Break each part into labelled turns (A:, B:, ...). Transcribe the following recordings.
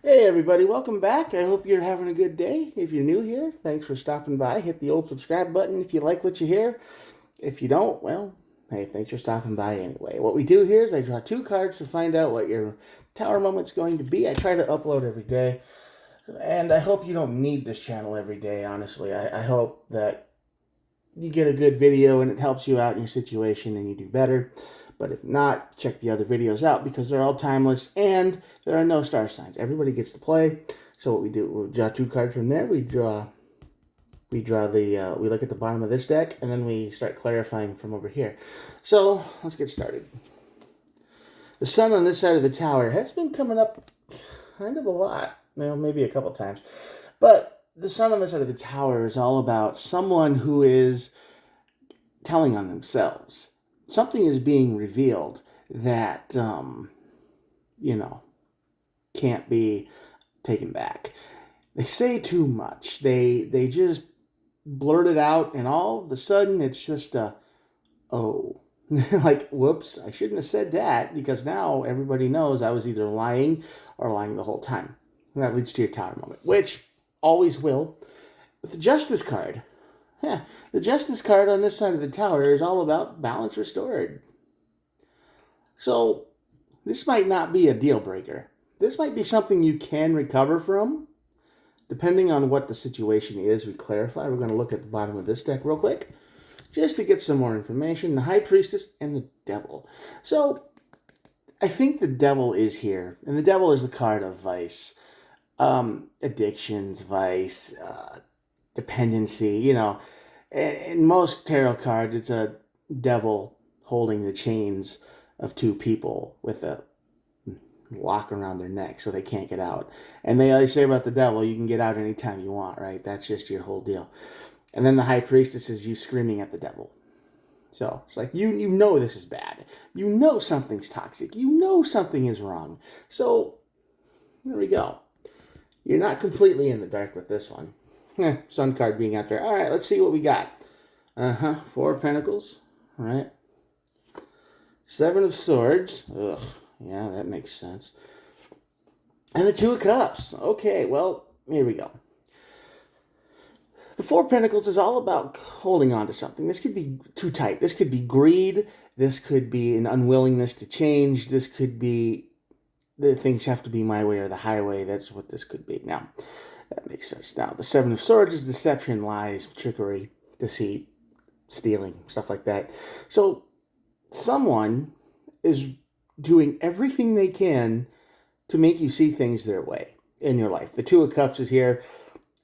A: Hey everybody, welcome back. I hope you're having a good day. If you're new here, thanks for stopping by. Hit the old subscribe button if you like what you hear. If you don't, well, hey, thanks for stopping by anyway. What we do here is I draw two cards to find out what your tower moment's going to be. I try to upload every day, and I hope you don't need this channel every day, honestly. I hope that you get a good video and it helps you out in your situation and you do better. But if not, check the other videos out because they're all timeless and there are no star signs. Everybody gets to play. So what we do, we'll draw two cards from there. We look at the bottom of this deck and then we start clarifying from over here. So let's get started. The sun on this side of the tower has been coming up kind of a lot. Well, maybe a couple times. But the sun on this side of the tower is all about someone who is telling on themselves. Something is being revealed that, can't be taken back. They say too much. They just blurt it out, and all of a sudden it's just oh. Like, whoops, I shouldn't have said that, because now everybody knows I was either lying or lying the whole time. And that leads to your tower moment, which always will. With the Justice card, the Justice card on this side of the tower is all about balance restored. So, this might not be a deal breaker. This might be something you can recover from, depending on what the situation is. We clarify. We're going to look at the bottom of this deck real quick, just to get some more information. The High Priestess and the Devil. So, I think the Devil is here, and the Devil is the card of vice. Addictions, vice, dependency, In most tarot cards, it's a devil holding the chains of two people with a lock around their neck so they can't get out. And they always say about the devil, you can get out anytime you want, right? That's just your whole deal. And then the High Priestess is you screaming at the devil. So it's like, you know this is bad. You know something's toxic. You know something is wrong. So there we go. You're not completely in the dark with this one. Sun card being out there. All right, let's see what we got. Four of Pentacles. All right. Seven of Swords. Ugh. Yeah, that makes sense. And the Two of Cups. Okay, well, here we go. The Four of Pentacles is all about holding on to something. This could be too tight. This could be greed. This could be an unwillingness to change. This could be the things have to be my way or the highway. That's what this could be. Now, that makes sense. Now, the Seven of Swords is deception, lies, trickery, deceit, stealing, stuff like that. So, someone is doing everything they can to make you see things their way in your life. The Two of Cups is here.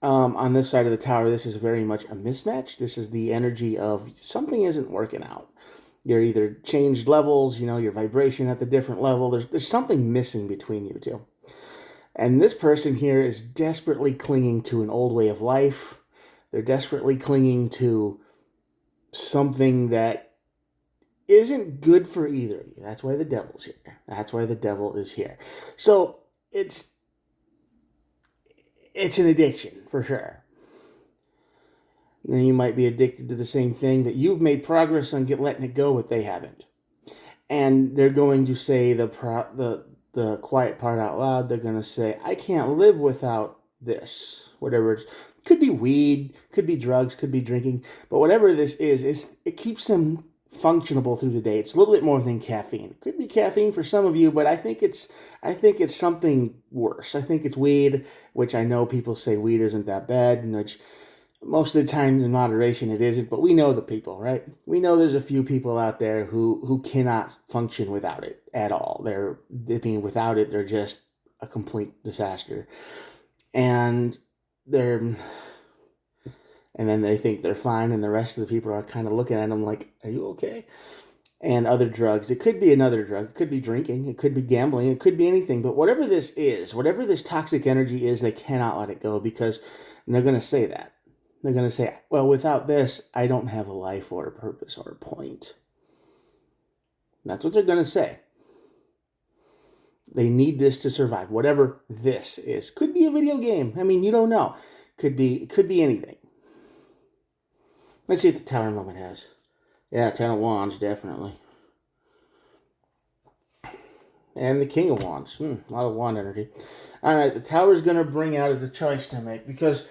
A: On this side of the tower, this is very much a mismatch. This is the energy of something isn't working out. You're either changed levels, your vibration at the different level. There's something missing between you two. And this person here is desperately clinging to an old way of life. They're desperately clinging to something that isn't good for either of you. That's why the devil's here. That's why the devil is here. So it's an addiction, for sure. And you might be addicted to the same thing that you've made progress on letting it go, but they haven't. And they're going to say the quiet part out loud. They're going to say, I can't live without this. Whatever it is. Could be weed, could be drugs, could be drinking. But whatever this is, it keeps them functionable through the day. It's a little bit more than caffeine. It could be caffeine for some of you, but I think it's something worse. I think it's weed, which I know people say weed isn't that bad, and which most of the time in moderation it isn't, but we know the people, right? We know there's a few people out there who cannot function without it at all. Without it, they're just a complete disaster. And then they think they're fine, and the rest of the people are kind of looking at them like, are you okay? And other drugs. It could be another drug. It could be drinking. It could be gambling. It could be anything. But whatever this is, whatever this toxic energy is, they cannot let it go because they're going to say that. They're going to say, well, without this, I don't have a life or a purpose or a point. That's what they're going to say. They need this to survive. Whatever this is. Could be a video game. I mean, you don't know. Could be anything. Let's see what the Tower moment has. Yeah, Ten of Wands, definitely. And the King of Wands. A lot of wand energy. All right, the tower is going to bring out the choice to make because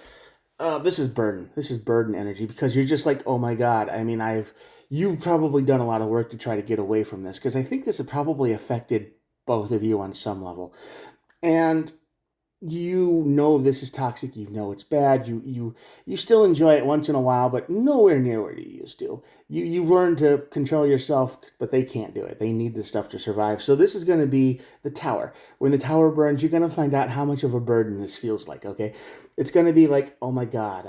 A: this is burden. This is burden energy because you're just like, oh my God. I mean, you've probably done a lot of work to try to get away from this because I think this has probably affected both of you on some level. And you know this is toxic, you know it's bad, you still enjoy it once in a while, but nowhere near where you used to. You've learned to control yourself, but they can't do it. They need this stuff to survive. So this is going to be the tower. When the tower burns, you're going to find out how much of a burden this feels like, okay? It's going to be like, oh my God,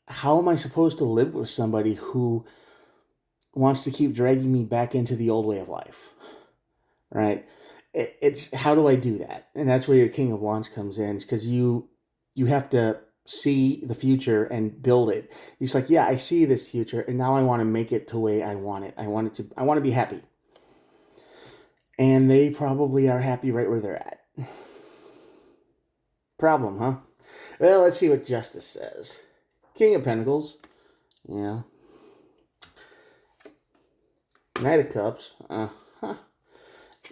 A: how am I supposed to live with somebody who wants to keep dragging me back into the old way of life, right? It's how do I do that? And that's where your King of Wands comes in, because you have to see the future and build it. He's like, yeah, I see this future, and now I want to make it the way I want it. I want to be happy. And they probably are happy right where they're at. Problem, huh? Well, let's see what Justice says. King of Pentacles. Yeah. Knight of Cups. Huh.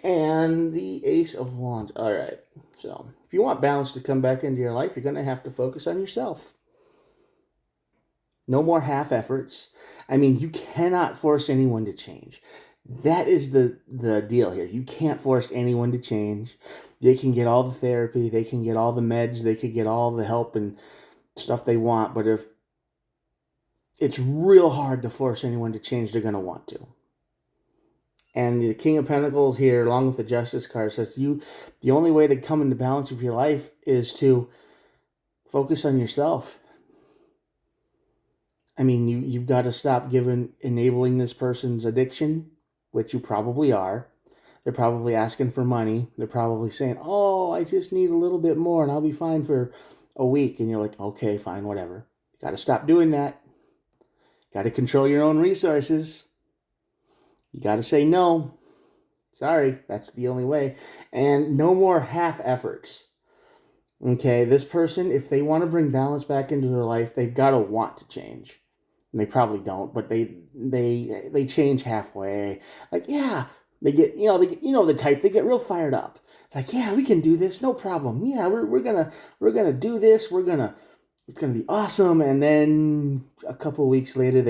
A: And the Ace of Wands. All right. So, if you want balance to come back into your life, you're going to have to focus on yourself. No more half efforts. I mean, you cannot force anyone to change. That is the deal here. You can't force anyone to change. They can get all the therapy, they can get all the meds, they can get all the help and stuff they want, but if it's real hard to force anyone to change, they're going to want to. And the King of Pentacles here, along with the Justice card, says the only way to come into balance with your life is to focus on yourself. I mean, you've got to stop enabling this person's addiction, which you probably are. They're probably asking for money. They're probably saying, oh, I just need a little bit more and I'll be fine for a week. And you're like, okay, fine, whatever. You got to stop doing that. Got to control your own resources. You got to say no. Sorry, that's the only way. And no more half efforts. Okay, this person, if they want to bring balance back into their life, they've got to want to change. And they probably don't, but they change halfway. Like, yeah, they get the type. They get real fired up. Like, yeah, we can do this, no problem. Yeah, we're gonna do this. It's gonna be awesome. And then a couple of weeks later,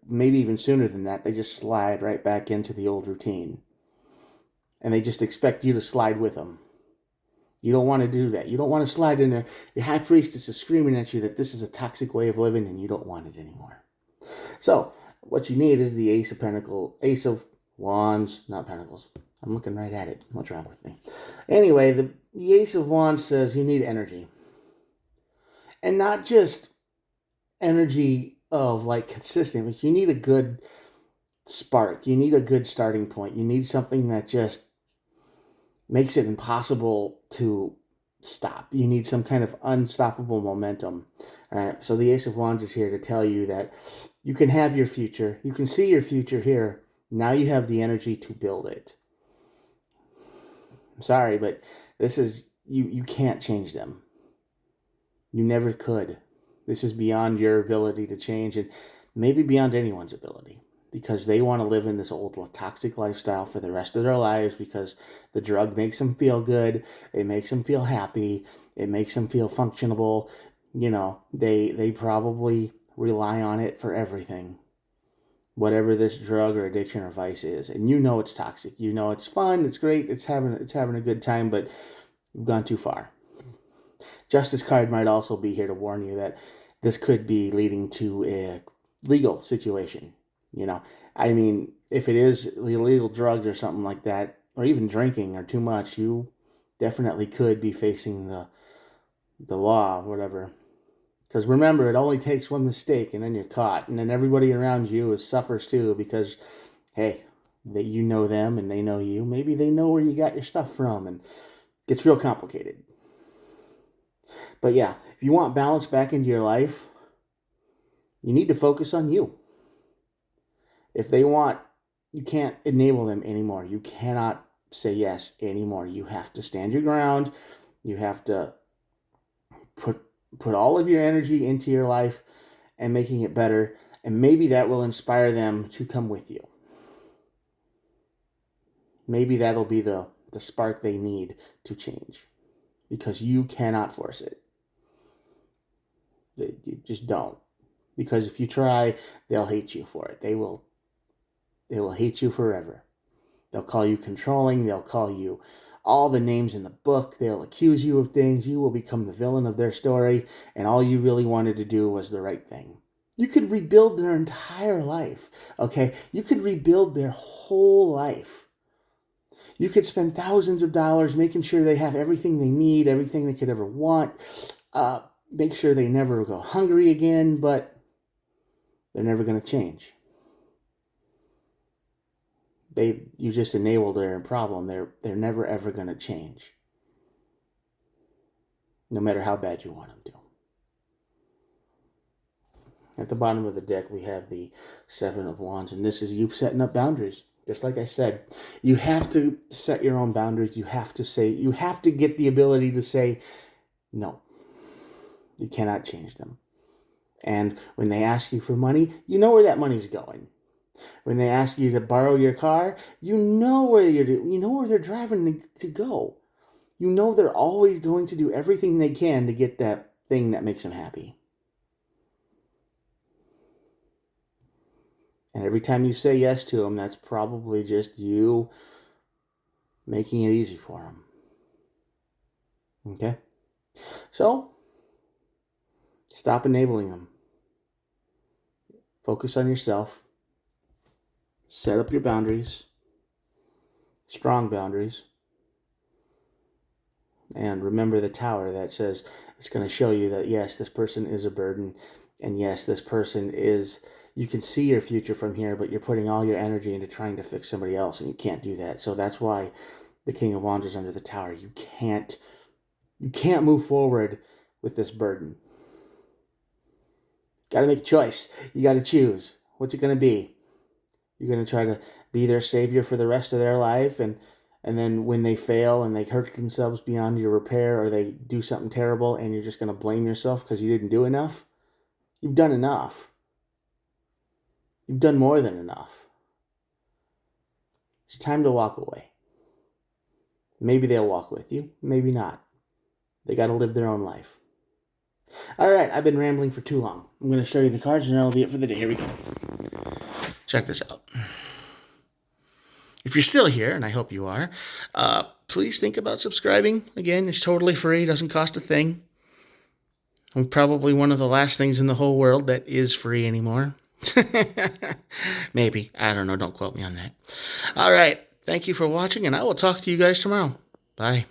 A: maybe even sooner than that, they just slide right back into the old routine. And they just expect you to slide with them. You don't want to do that. You don't want to slide in there. Your high priestess is screaming at you that this is a toxic way of living and you don't want it anymore. So, what you need is the Ace of Wands, not Pentacles. I'm looking right at it. What's wrong with me? Anyway, the Ace of Wands says you need energy. And not just energy of like consistent, but you need a good spark. You need a good starting point. You need something that just makes it impossible to stop. You need some kind of unstoppable momentum. All right. So the Ace of Wands is here to tell you that you can have your future. You can see your future here. Now you have the energy to build it. I'm sorry, but this is you can't change them. You never could. This is beyond your ability to change and maybe beyond anyone's ability. Because they want to live in this old toxic lifestyle for the rest of their lives because the drug makes them feel good, it makes them feel happy, it makes them feel functionable. You know, they probably rely on it for everything. Whatever this drug or addiction or vice is. And you know it's toxic. You know it's fun, it's great, it's having a good time, but you've gone too far. Justice card might also be here to warn you that this could be leading to a legal situation. You know, I mean, if it is illegal drugs or something like that, or even drinking or too much, you definitely could be facing the law, whatever. Because remember, it only takes one mistake and then you're caught. And then everybody around you suffers too because, hey, you know them and they know you. Maybe they know where you got your stuff from and it gets real complicated. But yeah, if you want balance back into your life, you need to focus on you. If they want, you can't enable them anymore. You cannot say yes anymore. You have to stand your ground. You have to put all of your energy into your life and making it better. And maybe that will inspire them to come with you. Maybe that'll be the spark they need to change. because you cannot force it. You just don't. Because if you try, they'll hate you for it. They will hate you forever. They'll call you controlling. They'll call you all the names in the book. They'll accuse you of things. You will become the villain of their story, and all you really wanted to do was the right thing. You could rebuild their entire life, okay? You could rebuild their whole life. You could spend thousands of dollars making sure they have everything they need, everything they could ever want, make sure they never go hungry again, but they're never going to change. You just enabled their problem. They're never ever going to change, no matter how bad you want them to. At the bottom of the deck, we have the Seven of Wands, and this is you setting up boundaries. Just like I said, you have to set your own boundaries. You have to get the ability to say, no, you cannot change them. And when they ask you for money, you know where that money's going. When they ask you to borrow your car, you know where they're driving to go. You know they're always going to do everything they can to get that thing that makes them happy. And every time you say yes to them, that's probably just you making it easy for them. Okay? So, stop enabling them. Focus on yourself. Set up your boundaries. Strong boundaries. And remember the tower that says it's going to show you that, yes, this person is a burden. And yes, this person is... You can see your future from here, but you're putting all your energy into trying to fix somebody else, and you can't do that. So that's why the King of Wands is under the tower. You can't move forward with this burden. Got to make a choice. You got to choose. What's it going to be? You're going to try to be their savior for the rest of their life, and then when they fail and they hurt themselves beyond your repair, or they do something terrible, and you're just going to blame yourself because you didn't do enough? You've done enough. You've done more than enough. It's time to walk away. Maybe they'll walk with you. Maybe not. They got to live their own life. All right, I've been rambling for too long. I'm going to show you the cards, and that'll be it for the day. Here we go. Check this out. If you're still here, and I hope you are, please think about subscribing. Again, it's totally free. It doesn't cost a thing. I'm probably one of the last things in the whole world that is free anymore. Maybe. I don't know. Don't quote me on that. All right. Thank you for watching, and I will talk to you guys tomorrow. Bye.